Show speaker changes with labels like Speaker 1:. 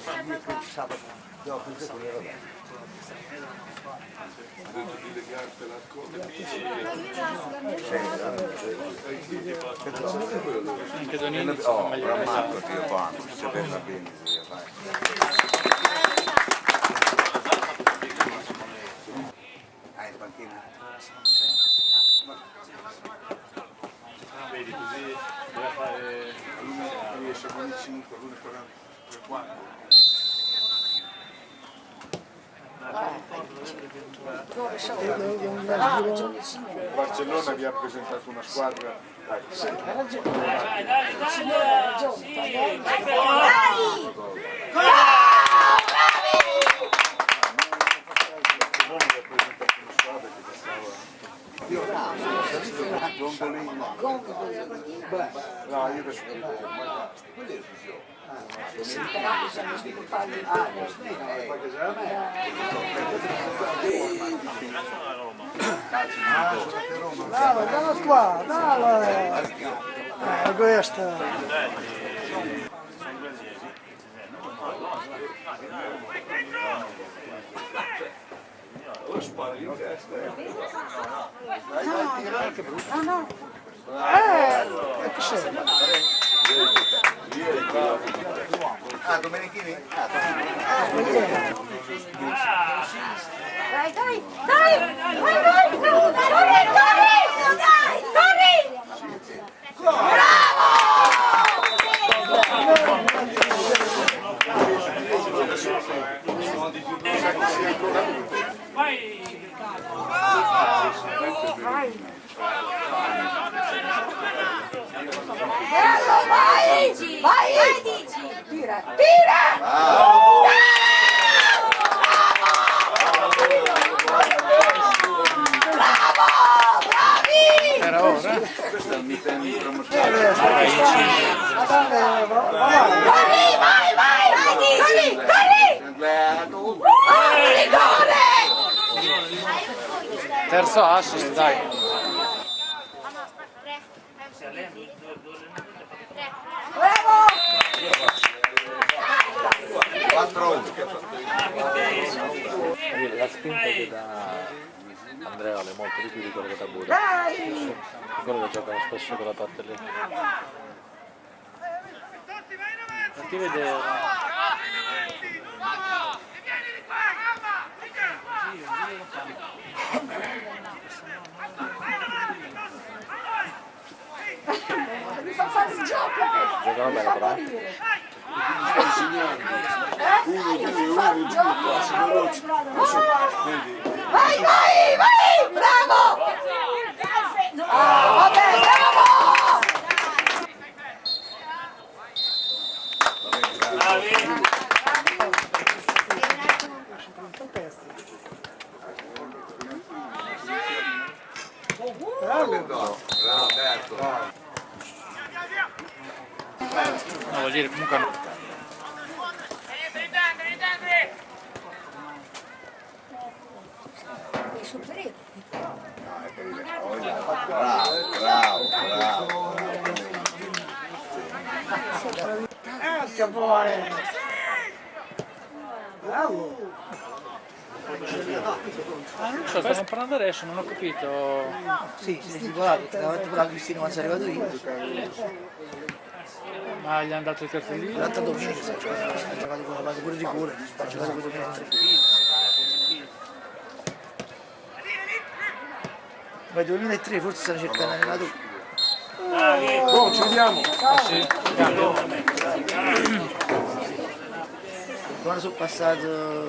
Speaker 1: Sabato, dopo il giorno ero bene.
Speaker 2: Ha detto di legarti la scorta
Speaker 3: Anche Donini si fa
Speaker 1: Oh,
Speaker 3: meglio
Speaker 1: però
Speaker 3: che
Speaker 1: Marco ti io quando, se pensa bene si deve fare. Ah, in panchina?
Speaker 2: vedi così deve fare lui esce con il 5, lui 44. Barcellona vi ha presentato una squadra. No, io adesso
Speaker 4: Dai, dalla qua, dai! Questa! Che sei?
Speaker 1: Ah, Domenichini?
Speaker 5: Dai, dai, dai! Vai, vai! Corri, corri! Corri! Bello, vai! Vai! Tira! Tira!
Speaker 3: era ora.
Speaker 1: Questo è il meeting di promozione.
Speaker 5: Corri, vai, vai! Corri, corri! Corri, corri!
Speaker 3: Terzo assist, dai.
Speaker 5: Bravo!
Speaker 1: 4-1.
Speaker 6: La spinta che dà Andreoli è molto di più di quello che dà Buda.
Speaker 5: Dai!
Speaker 6: Quello che gioca spesso quella parte lì.
Speaker 3: Fatti vedere.
Speaker 5: Mi fa fare il gioco!
Speaker 6: Giocano bene però.
Speaker 5: Mi fa il gioco! Vai, vai, vai! Bravo! Vabbè, bravo!
Speaker 1: Bravo Alberto.
Speaker 3: No, vuol dire comunque no.
Speaker 1: Bravo, bravo, bravo.
Speaker 4: Che poi! Bravo!
Speaker 3: Non so, stavamo parlando adesso, non ho capito.
Speaker 4: Sì, si è stipulato, davanti con la Cristina quando sei arrivato io.
Speaker 3: Ma gli hanno dato il cartellino?
Speaker 4: L'altra domenica si è giocato con la base pure di cuore, ha giocato con domenica. Ma nel 2003 forse stanno cercando un allenatore.
Speaker 2: Oh, ci vediamo!
Speaker 3: Sì, cambia.
Speaker 4: Quando sono passato